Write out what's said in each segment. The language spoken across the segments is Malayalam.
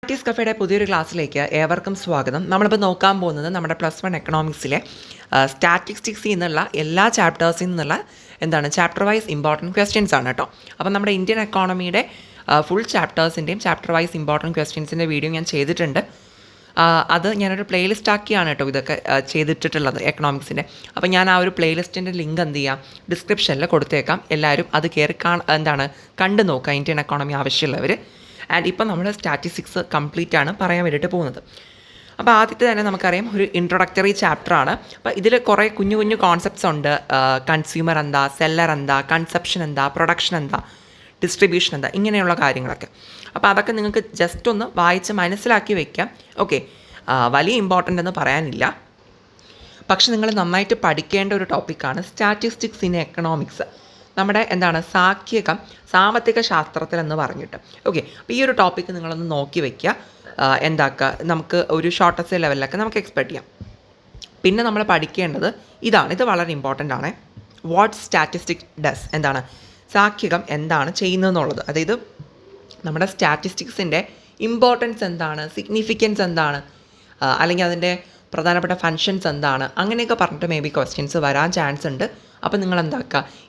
പ്രാക്ടീസ് കഫേയുടെ പുതിയൊരു ക്ലാസ്സിലേക്ക് ഏവർക്കും സ്വാഗതം. നമ്മളിപ്പോൾ നോക്കാൻ പോകുന്നത് നമ്മുടെ +1 എക്കണോമിക്സിലെ സ്റ്റാറ്റിസ്റ്റിക്സിൽ നിന്നുള്ള എല്ലാ ചാപ്റ്റേഴ്സിൽ നിന്നുള്ള ചാപ്റ്റർ വൈസ് ഇമ്പോർട്ടൻറ്റ് ക്വസ്റ്റ്യൻസ് ആണ് കേട്ടോ. അപ്പം നമ്മുടെ ഇന്ത്യൻ എക്കോണമിയുടെ ഫുൾ ചാപ്റ്റേഴ്സിൻ്റെയും ചാപ്റ്റർ വൈസ് ഇമ്പോർട്ടൻറ്റ് ക്വസ്റ്റ്യൻസിൻ്റെ വീഡിയോ ഞാൻ ചെയ്തിട്ടുണ്ട്. അത് ഞാനൊരു പ്ലേലിസ്റ്റ് ആക്കിയാണ് കേട്ടോ ഇതൊക്കെ ചെയ്തിട്ടുള്ളത് എക്കണോമിക്സിൻ്റെ. അപ്പോൾ ഞാൻ ആ ഒരു പ്ലേലിസ്റ്റിൻ്റെ ലിങ്ക് എന്ത് ചെയ്യാം, ഡിസ്ക്രിപ്ഷനിൽ കൊടുത്തേക്കാം. എല്ലാവരും അത് കയറി കണ്ടു നോക്കുക, ഇന്ത്യൻ എക്കോണമി ആവശ്യമുള്ളവർ. ആൻഡ് ഇപ്പം നമ്മൾ സ്റ്റാറ്റിസ്റ്റിക്സ് കംപ്ലീറ്റ് ആണ് പറയാൻ വേണ്ടിയിട്ട് പോകുന്നത്. അപ്പോൾ ആദ്യത്തെ തന്നെ നമുക്കറിയാം ഒരു ഇൻട്രൊഡക്ടറി ചാപ്റ്ററാണ്. അപ്പോൾ ഇതിൽ കുറേ കുഞ്ഞു കുഞ്ഞു കോൺസെപ്റ്റ്സ് ഉണ്ട്. കൺസ്യൂമർ എന്താ, സെല്ലർ എന്താ, കൺസപ്ഷൻ എന്താ, പ്രൊഡക്ഷൻ എന്താ, ഡിസ്ട്രിബ്യൂഷൻ എന്താ, ഇങ്ങനെയുള്ള കാര്യങ്ങളൊക്കെ. അപ്പോൾ അതൊക്കെ നിങ്ങൾക്ക് ജസ്റ്റ് ഒന്ന് വായിച്ച് മനസ്സിലാക്കി വയ്ക്കാം. ഓക്കെ, വലിയ ഇമ്പോർട്ടൻ്റ് എന്ന് പറയാനില്ല, പക്ഷെ നിങ്ങൾ നന്നായിട്ട് പഠിക്കേണ്ട ഒരു ടോപ്പിക്കാണ് സ്റ്റാറ്റിസ്റ്റിക്സ് ഇൻ എക്കണോമിക്സ്. നമ്മുടെ സാഖ്യകം സാമ്പത്തിക ശാസ്ത്രത്തിലെന്ന് പറഞ്ഞിട്ട്. ഓക്കെ, അപ്പോൾ ഈ ഒരു ടോപ്പിക്ക് നിങ്ങളൊന്ന് നോക്കി വയ്ക്കുക. നമുക്ക് ഒരു ഷോർട്ടസ്റ്റ് ലെവലിലൊക്കെ നമുക്ക് എക്സ്പെക്ട് ചെയ്യാം. പിന്നെ നമ്മൾ പഠിക്കേണ്ടത് ഇത് വളരെ ഇമ്പോർട്ടൻ്റ് ആണ്. വാട്ട് സ്റ്റാറ്റിസ്റ്റിക്സ് ഡസ്, സാഖ്യകം എന്താണ് ചെയ്യുന്നതെന്നുള്ളത്. അതായത് നമ്മുടെ സ്റ്റാറ്റിസ്റ്റിക്സിൻ്റെ ഇമ്പോർട്ടൻസ് എന്താണ്, സിഗ്നിഫിക്കൻസ് എന്താണ്, അല്ലെങ്കിൽ അതിൻ്റെ പ്രധാനപ്പെട്ട ഫങ്ഷൻസ് എന്താണ്, അങ്ങനെയൊക്കെ പറഞ്ഞിട്ട് മേ ബി ക്വസ്റ്റ്യൻസ് വരാൻ ചാൻസ് ഉണ്ട്. അപ്പോൾ നിങ്ങൾ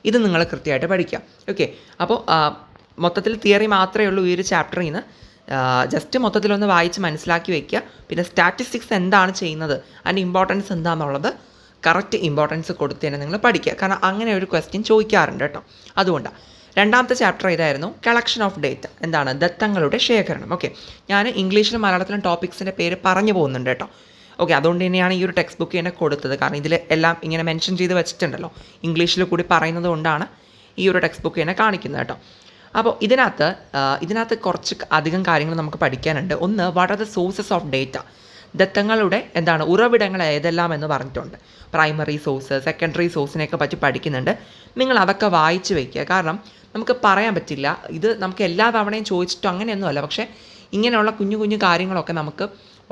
ഇത് നിങ്ങൾ കൃത്യമായിട്ട് പഠിക്കുക. ഓക്കെ, അപ്പോൾ മൊത്തത്തിൽ തിയറി മാത്രമേ ഉള്ളൂ ഈ ഒരു ചാപ്റ്ററിൽ നിന്ന്. ജസ്റ്റ് മൊത്തത്തിലൊന്ന് വായിച്ച് മനസ്സിലാക്കി വയ്ക്കുക. പിന്നെ സ്റ്റാറ്റിസ്റ്റിക്സ് എന്താണ് ചെയ്യുന്നത്, അതിൻ്റെ ഇമ്പോർട്ടൻസ് എന്താണെന്നുള്ളത് കറക്റ്റ് ഇമ്പോർട്ടൻസ് കൊടുത്ത് തന്നെ നിങ്ങൾ പഠിക്കുക. കാരണം അങ്ങനെ ഒരു ക്വസ്റ്റ്യൻ ചോദിക്കാറുണ്ട് കേട്ടോ. അതുകൊണ്ടാണ്. രണ്ടാമത്തെ ചാപ്റ്റർ ഇതായിരുന്നു, കളക്ഷൻ ഓഫ് ഡേറ്റ. ദത്തങ്ങളുടെ ശേഖരണം. ഓക്കെ, ഞാൻ ഇംഗ്ലീഷിലും മലയാളത്തിലും ടോപ്പിക്സിൻ്റെ പേര് പറഞ്ഞു പോകുന്നുണ്ട് കേട്ടോ. ഓക്കെ, അതുകൊണ്ട് തന്നെയാണ് ഈ ഒരു ടെക്സ്റ്റ് ബുക്ക് തന്നെ കൊടുത്തത്. കാരണം ഇതിൽ എല്ലാം ഇങ്ങനെ മെൻഷൻ ചെയ്ത് വെച്ചിട്ടുണ്ടല്ലോ, ഇംഗ്ലീഷിൽ കൂടി പറയുന്നത് കൊണ്ടാണ് ഈ ഒരു ടെക്സ്റ്റ് ബുക്ക് തന്നെ കാണിക്കുന്നത് കേട്ടോ. അപ്പോൾ ഇതിനകത്ത് കുറച്ച് അധികം കാര്യങ്ങൾ നമുക്ക് പഠിക്കാനുണ്ട്. ഒന്ന്, what are the sources of data. ദത്തങ്ങളുടെ ഉറവിടങ്ങൾ ഏതെല്ലാം എന്ന് പറഞ്ഞിട്ടുണ്ട്. പ്രൈമറി സോഴ്സ്, സെക്കൻഡറി സോഴ്സിനെയൊക്കെ പറ്റി പഠിക്കുന്നുണ്ട്. നിങ്ങൾ അതൊക്കെ വായിച്ച് വയ്ക്കുക. കാരണം നമുക്ക് പറയാൻ പറ്റില്ല, ഇത് നമുക്ക് എല്ലാ തവണയും ചോദിച്ചിട്ടോ അങ്ങനെയൊന്നുമല്ല. പക്ഷേ ഇങ്ങനെയുള്ള കുഞ്ഞു കുഞ്ഞു കാര്യങ്ങളൊക്കെ നമുക്ക്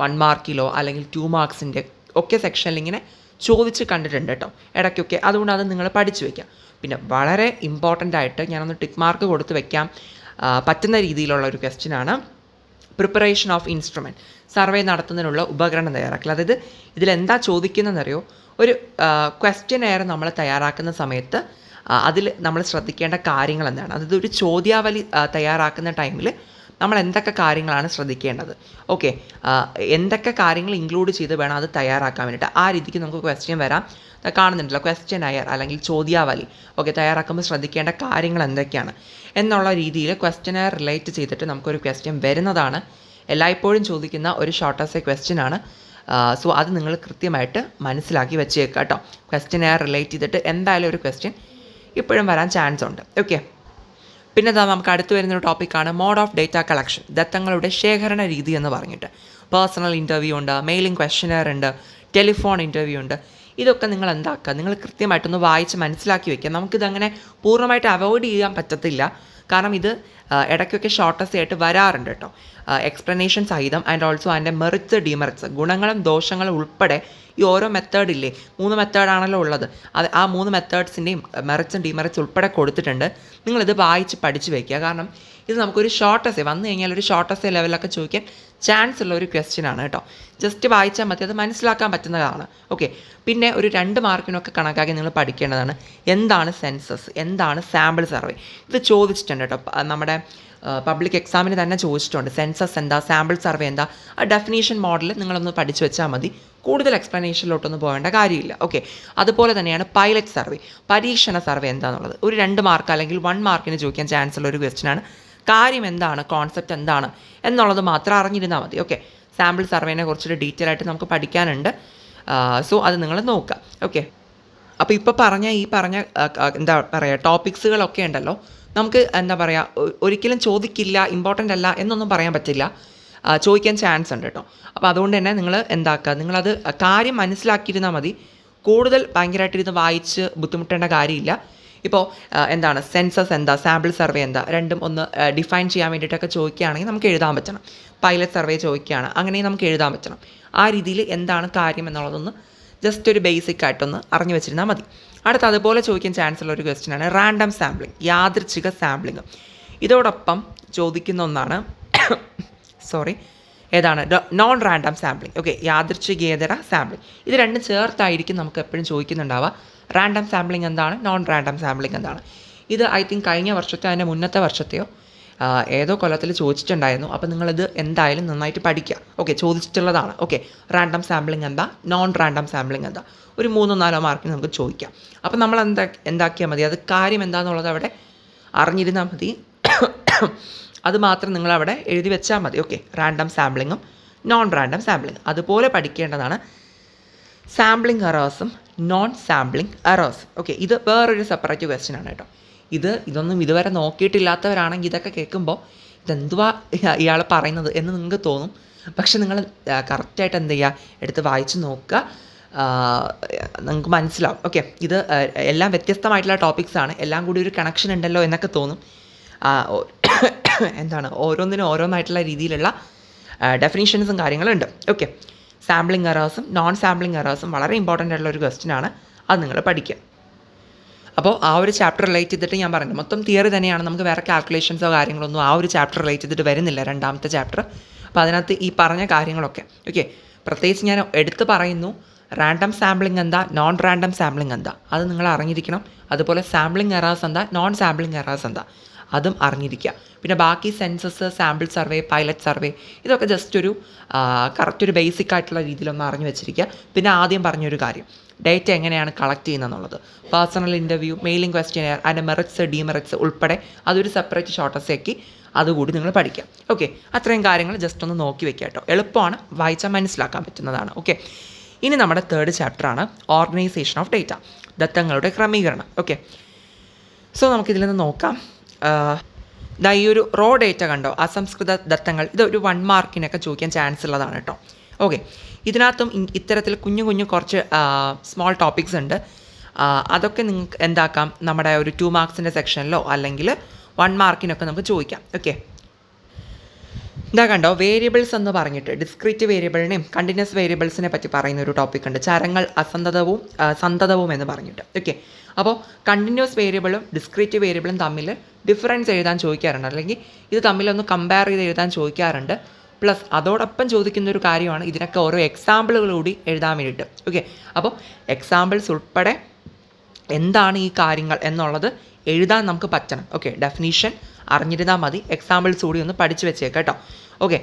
1 മാർക്കിലോ അല്ലെങ്കിൽ 2 മാർക്സിൻ്റെ ഒക്കെ സെക്ഷനിൽ ഇങ്ങനെ ചോദിച്ച് കണ്ടിട്ടുണ്ട് കേട്ടോ ഇടയ്ക്കൊക്കെ. അതുകൊണ്ട് അത് നിങ്ങൾ പഠിച്ചു വയ്ക്കാം. പിന്നെ വളരെ ഇമ്പോർട്ടൻ്റ് ആയിട്ട് ഞാനൊന്ന് ടിക്ക് മാർക്ക് കൊടുത്ത് വയ്ക്കാം പറ്റുന്ന രീതിയിലുള്ള ഒരു ക്വസ്റ്റ്യനാണ് പ്രിപ്പറേഷൻ ഓഫ് ഇൻസ്ട്രുമെൻറ്റ്. സർവേ നടത്തുന്നതിനുള്ള ഉപകരണം തയ്യാറാക്കൽ. അതായത് ഇതിലെന്താ ചോദിക്കുന്നതെന്നറിയോ, ഒരു ക്വസ്റ്റ്യനെയർ നമ്മൾ തയ്യാറാക്കുന്ന സമയത്ത് അതിൽ നമ്മൾ ശ്രദ്ധിക്കേണ്ട കാര്യങ്ങൾ എന്താണ്. അതായത് ഒരു ചോദ്യാവലി തയ്യാറാക്കുന്ന ടൈമിൽ നമ്മൾ എന്തൊക്കെ കാര്യങ്ങളാണ് ശ്രദ്ധിക്കേണ്ടത്. ഓക്കെ, എന്തൊക്കെ കാര്യങ്ങൾ ഇൻക്ലൂഡ് ചെയ്ത് വേണം അത് തയ്യാറാക്കാൻ വേണ്ടിയിട്ട്. ആ രീതിക്ക് നമുക്ക് ക്വസ്റ്റ്യൻ വരാം. കാണുന്നുണ്ടല്ലോ, ക്വസ്റ്റ്യനെയർ അല്ലെങ്കിൽ ചോദ്യാവലി. ഓക്കെ, തയ്യാറാക്കുമ്പോൾ ശ്രദ്ധിക്കേണ്ട കാര്യങ്ങൾ എന്തൊക്കെയാണ് എന്നുള്ള രീതിയിൽ ക്വസ്റ്റ്യനെയർ റിലേറ്റ് ചെയ്തിട്ട് നമുക്കൊരു ക്വസ്റ്റ്യൻ വരുന്നതാണ്. എല്ലായ്പ്പോഴും ചോദിക്കുന്ന ഒരു ഷോർട്ടസ്റ്റ് ക്വസ്റ്റ്യൻ ആണ്. സോ അത് നിങ്ങൾ കൃത്യമായിട്ട് മനസ്സിലാക്കി വെച്ചേക്കുക കേട്ടോ. ക്വസ്റ്റ്യനെയർ റിലേറ്റ് ചെയ്തിട്ട് എന്തായാലും ഒരു ക്വസ്റ്റ്യൻ ഇപ്പോഴും വരാൻ ചാൻസ് ഉണ്ട്. ഓക്കെ, പിന്നെ നമുക്ക് അടുത്ത് വരുന്നൊരു ടോപ്പിക്കാണ് മോഡ് ഓഫ് ഡേറ്റ കളക്ഷൻ. ദത്തങ്ങളുടെ ശേഖരണ രീതി എന്ന് പറഞ്ഞിട്ട്. പേഴ്സണൽ ഇൻ്റർവ്യൂ ഉണ്ട്, മെയിലിംഗ് ക്വസ്റ്റ്യനെയർ ഉണ്ട്, ടെലിഫോൺ ഇൻ്റർവ്യൂ ഉണ്ട്. ഇതൊക്കെ നിങ്ങൾ നിങ്ങൾ കൃത്യമായിട്ടൊന്ന് വായിച്ച് മനസ്സിലാക്കി വയ്ക്കുക. നമുക്കിതങ്ങനെ പൂർണ്ണമായിട്ട് അവോയ്ഡ് ചെയ്യാൻ പറ്റത്തില്ല. കാരണം ഇത് ഇടയ്ക്കൊക്കെ ഷോർട്ടസ്റ്റ് ആയിട്ട് വരാറുണ്ട് കേട്ടോ, എക്സ്പ്ലനേഷൻ സഹിതം. ആൻഡ് ഓൾസോ അതിൻ്റെ മെറിറ്റ്സ്, ഡിമെറിറ്റ്സ്, ഗുണങ്ങളും ദോഷങ്ങളും ഉൾപ്പെടെ ഈ ഓരോ മെത്തേഡില്ലേ, 3 മെത്തേഡാണല്ലോ ഉള്ളത്. ആ 3 മെത്തേഡ്സിൻ്റെയും മെറിറ്റ്സും ഡിമെറിറ്റ്സ് ഉൾപ്പെടെ കൊടുത്തിട്ടുണ്ട്. നിങ്ങളിത് വായിച്ച് പഠിച്ച് വയ്ക്കുക. കാരണം ഇത് നമുക്കൊരു ഷോർട്ടസ്റ്റ് വന്നു കഴിഞ്ഞാൽ ഒരു ഷോർട്ടസ്റ്റ് ലെവലൊക്കെ ചോദിക്കാൻ ചാൻസ് ഉള്ള ഒരു ക്വസ്റ്റ്യനാണ് കേട്ടോ. ജസ്റ്റ് വായിച്ചാൽ മതി, അത് മനസ്സിലാക്കാൻ പറ്റുന്നതാണ്. ഓക്കെ, പിന്നെ ഒരു 2 മാർക്കിനൊക്കെ കണക്കാക്കി നിങ്ങൾ പഠിക്കേണ്ടതാണ് എന്താണ് സെൻസസ്, എന്താണ് സാമ്പിൾ സർവേ. ഇത് ചോദിച്ചിട്ടുണ്ട് കേട്ടോ, നമ്മുടെ പബ്ലിക് എക്സാമിന് തന്നെ ചോദിച്ചിട്ടുണ്ട്. സെൻസസ് എന്താ, സാമ്പിൾ സർവേ എന്താ, ആ ഡെഫിനീഷൻ മോഡൽ നിങ്ങളൊന്ന് പഠിച്ചു വെച്ചാൽ മതി. കൂടുതൽ എക്സ്പ്ലനേഷനിലോട്ടൊന്നും പോകേണ്ട കാര്യമില്ല. ഓക്കെ, അതുപോലെ തന്നെയാണ് പൈലറ്റ് സർവേ, പരീക്ഷണ സർവേ എന്താണെന്നുള്ളത്. ഒരു 2 മാർക്ക് അല്ലെങ്കിൽ 1 മാർക്കിന് ചോദിക്കാൻ ചാൻസ് ഉള്ള ഒരു ക്വസ്റ്റ്യനാണ്. കാര്യം എന്താണ്, കോൺസെപ്റ്റ് എന്താണ് എന്നുള്ളത് മാത്രം അറിഞ്ഞിരുന്നാൽ മതി. ഓക്കെ, സാമ്പിൾ സർവേനെ കുറിച്ചൊരു ഡീറ്റെയിൽ ആയിട്ട് നമുക്ക് പഠിക്കാനുണ്ട്. സോ അത് നിങ്ങൾ നോക്കുക. ഓക്കെ, അപ്പോൾ ഇപ്പോൾ ഈ പറഞ്ഞ ടോപ്പിക്സുകളൊക്കെ ഉണ്ടല്ലോ, നമുക്ക് ഒരിക്കലും ചോദിക്കില്ല, ഇമ്പോർട്ടൻ്റ് അല്ല എന്നൊന്നും പറയാൻ പറ്റില്ല, ചോദിക്കാൻ ചാൻസ് ഉണ്ട് കേട്ടോ. അപ്പോൾ അതുകൊണ്ട് തന്നെ നിങ്ങൾ നിങ്ങളത് കാര്യം മനസ്സിലാക്കിയിരുന്നാൽ മതി. കൂടുതൽ ഭയങ്കരമായിട്ടിരുന്ന് വായിച്ച് ബുദ്ധിമുട്ടേണ്ട കാര്യമില്ല. ഇപ്പോൾ സെൻസസ് എന്താ, സാമ്പിൾ സർവേ എന്താ, രണ്ടും ഒന്ന് ഡിഫൈൻ ചെയ്യാൻ വേണ്ടിയിട്ടൊക്കെ ചോദിക്കുകയാണെങ്കിൽ നമുക്ക് എഴുതാൻ പറ്റണം. പൈലറ്റ് സർവേ ചോദിക്കുകയാണ്, അങ്ങനെ നമുക്ക് എഴുതാൻ പറ്റണം. ആ രീതിയിൽ എന്താണ് കാര്യം എന്നുള്ളതൊന്ന് ജസ്റ്റ് ഒരു ബേസിക് ആയിട്ടൊന്ന് അറിഞ്ഞു വെച്ചിരുന്നാൽ മതി. അടുത്ത അതുപോലെ ചോദിക്കാൻ ചാൻസ് ഉള്ള ഒരു ക്വസ്റ്റ്യനാണ് റാൻഡം സാമ്പിളിംഗ്, യാദൃച്ഛിക സാമ്പിളിംഗ്. ഇതോടൊപ്പം ചോദിക്കുന്ന ഒന്നാണ് ഏതാണ് നോൺ റാൻഡം സാമ്പിളിംഗ്. ഓക്കെ, യാദൃച്ഛികേതര സാമ്പിളിംഗ്. ഇത് രണ്ടും ചേർത്തായിരിക്കും നമുക്ക് എപ്പോഴും ചോദിക്കുന്നുണ്ടാവുക. റാൻഡം സാമ്പിളിംഗ് എന്താണ്, നോൺ റാൻഡം സാമ്പിളിംഗ് എന്താണ്. ഇത് ഐ തിങ്ക് കഴിഞ്ഞ വർഷത്തെ അതിൻ്റെ മുന്നത്തെ വർഷത്തെയോ ഏതോ കൊല്ലത്തിൽ ചോദിച്ചിട്ടുണ്ടായിരുന്നു. അപ്പോൾ നിങ്ങളിത് എന്തായാലും നന്നായിട്ട് പഠിക്കുക. ഓക്കെ, ചോദിച്ചിട്ടുള്ളതാണ്. ഓക്കെ, റാൻഡം സാമ്പിളിംഗ് എന്താ, നോൺ റാൻഡം സാമ്പിളിംഗ് എന്താ, ഒരു 3-4 മാർക്കിന് നമുക്ക് ചോദിക്കാം. അപ്പോൾ നമ്മൾ എന്താക്കിയാൽ മതി, അത് കാര്യം എന്താണെന്നുള്ളത് അവിടെ അറിഞ്ഞിരുന്നാൽ മതി. അത് മാത്രം നിങ്ങളവിടെ എഴുതി വെച്ചാൽ മതി. ഓക്കെ, റാൻഡം സാമ്പിളിങ്ങും നോൺ റാൻഡം സാമ്പിളിംഗ് അതുപോലെ പഠിക്കേണ്ടതാണ്. സാമ്പിളിംഗ് എറേഴ്സും നോൺ സാമ്പിളിംഗ് എറേഴ്സും. ഓക്കെ, ഇത് വേറൊരു സെപ്പറേറ്റ് ക്വസ്റ്റ്യൻ ആണ് കേട്ടോ. ഇതൊന്നും ഇതുവരെ നോക്കിയിട്ടില്ലാത്തവരാണെങ്കിൽ ഇതൊക്കെ കേൾക്കുമ്പോൾ ഇതെന്തുവാ ഇയാൾ പറയുന്നത് എന്ന് നിങ്ങൾക്ക് തോന്നും. പക്ഷെ നിങ്ങൾ കറക്റ്റായിട്ട് എന്ത് ചെയ്യുക, എടുത്ത് വായിച്ച് നോക്കുക, നിങ്ങൾക്ക് മനസ്സിലാവും. ഓക്കെ, ഇത് എല്ലാം വ്യത്യസ്തമായിട്ടുള്ള ടോപ്പിക്സാണ്, എല്ലാം കൂടി ഒരു കണക്ഷൻ ഉണ്ടല്ലോ എന്നൊക്കെ തോന്നും. എന്താണ് ഓരോന്നിനും ഓരോന്നായിട്ടുള്ള രീതിയിലുള്ള ഡെഫിനീഷൻസും കാര്യങ്ങളുണ്ട്. ഓക്കെ, സാമ്പിളിംഗ് എറേഴ്സും നോൺ സാമ്പിളിംഗ് എറേഴ്സും വളരെ ഇമ്പോർട്ടൻ്റ് ആയിട്ടുള്ള ഒരു ക്വസ്റ്റ്യൻ ആണ്. അത് നിങ്ങൾ പഠിക്കുക. അപ്പോൾ ആ ഒരു ചാപ്റ്റർ റിലേറ്റ് ചെയ്തിട്ട് ഞാൻ പറഞ്ഞു, മൊത്തം തിയറി തന്നെയാണ്, നമുക്ക് വേറെ കാൽക്കുലേഷൻസോ കാര്യങ്ങളൊന്നും ആ ഒരു ചാപ്റ്റർ റിലേറ്റ് ചെയ്തിട്ട് വരുന്നില്ല, രണ്ടാമത്തെ ചാപ്റ്റർ. അപ്പോൾ അതിനകത്ത് ഈ പറഞ്ഞ കാര്യങ്ങളൊക്കെ ഓക്കെ. പ്രത്യേകിച്ച് ഞാൻ എടുത്ത് പറയുന്നു, റാൻഡം സാമ്പിളിംഗ് എന്താ, നോൺ റാൻഡം സാമ്പിളിംഗ് എന്താ, അത് നിങ്ങൾ അറിഞ്ഞിരിക്കണം. അതുപോലെ സാമ്പിളിംഗ് എറേഴ്സ് എന്താ, നോൺ സാമ്പിളിംഗ് എറേഴ്സ് എന്താ, അതും അറിഞ്ഞിരിക്കുക. പിന്നെ ബാക്കി census, sample survey, pilot survey, ഇതൊക്കെ ജസ്റ്റ് ഒരു കറക്റ്റ് ഒരു ബേസിക് ആയിട്ടുള്ള രീതിയിലൊന്ന് അറിഞ്ഞു വെച്ചിരിക്കുക. പിന്നെ ആദ്യം പറഞ്ഞൊരു കാര്യം, ഡേറ്റ എങ്ങനെയാണ് കളക്ട് ചെയ്യുന്നതെന്നുള്ളത്, പേഴ്സണൽ ഇൻ്റർവ്യൂ, മെയിലിംഗ് ക്വസ്റ്റ്യനെയർ, അതിൻ്റെ മെറിറ്റ്സ് ഡിമെറിറ്റ്സ് ഉൾപ്പെടെ അതൊരു സെപ്പറേറ്റ് ഷോർട്ടസ് ആക്കി അതുകൂടി നിങ്ങൾ പഠിക്കാം. ഓക്കെ, അത്രയും കാര്യങ്ങൾ ജസ്റ്റ് ഒന്ന് നോക്കി വെക്കുക കേട്ടോ. എളുപ്പമാണ്, വായിച്ചാൽ മനസ്സിലാക്കാൻ പറ്റുന്നതാണ്. ഓക്കെ, ഇനി നമ്മുടെ തേർഡ് ചാപ്റ്ററാണ് ഓർഗനൈസേഷൻ ഓഫ് ഡേറ്റ, ദത്തങ്ങളുടെ ക്രമീകരണം. ഓക്കെ, സോ നമുക്കിതിൽ നിന്ന് നോക്കാം. ഈ ഒരു റോ ഡേറ്റ കണ്ടോ, അസംസ്കൃത ദത്തങ്ങൾ, ഇതൊരു 1 മാർക്കിനൊക്കെ ചോദിക്കാൻ ചാൻസ് ഉള്ളതാണ് കേട്ടോ. ഓക്കെ, ഇതിനകത്തും ഇത്തരത്തിൽ കുഞ്ഞു കുറച്ച് സ്മോൾ ടോപ്പിക്സ് ഉണ്ട്. അതൊക്കെ നിങ്ങൾക്ക് എന്താക്കാം, നമ്മുടെ ഒരു 2 മാർക്സിൻ്റെ സെക്ഷനിലോ അല്ലെങ്കിൽ 1 മാർക്കിനൊക്കെ നമുക്ക് ചോദിക്കാം. ഓക്കെ, ഇതാ കണ്ടോ, വേരിയബിൾസ് എന്ന് പറഞ്ഞിട്ട് ഡിസ്ക്രീറ്റ് വേരിയബിളിനെയും കണ്ടിന്യൂസ് വേരിയബിൾസിനെ പറ്റി പറയുന്ന ഒരു ടോപ്പിക് ഉണ്ട്, ചരങ്ങൾ അസന്തതവും സന്തതവും എന്ന് പറഞ്ഞിട്ട്. ഓക്കെ, അപ്പോൾ കണ്ടിന്യൂസ് വേരിയബിളും ഡിസ്ക്രീറ്റ് വേരിയബിളും തമ്മിൽ ഡിഫറൻസ് എഴുതാൻ ചോദിക്കാറുണ്ട്, അല്ലെങ്കിൽ ഇത് തമ്മിലൊന്ന് കമ്പയർ ചെയ്ത് എഴുതാൻ ചോദിക്കാറുണ്ട്. പ്ലസ് അതോടൊപ്പം ചോദിക്കുന്ന ഒരു കാര്യമാണ് ഇതിനൊക്കെ ഓരോ എക്സാമ്പിളുകൾ കൂടി എഴുതാൻ വേണ്ടിയിട്ട്. ഓക്കെ, അപ്പോൾ എക്സാമ്പിൾസ് ഉൾപ്പെടെ എന്താണ് ഈ കാര്യങ്ങൾ എന്നുള്ളത് എഴുതാൻ നമുക്ക് പറ്റണം. ഓക്കെ, ഡെഫിനീഷൻ അറിഞ്ഞിരുന്നാൽ മതി, എക്സാമ്പിൾസ് കൂടി ഒന്ന് പഠിച്ചു വെച്ചേക്കാം കേട്ടോ. ഓക്കെ,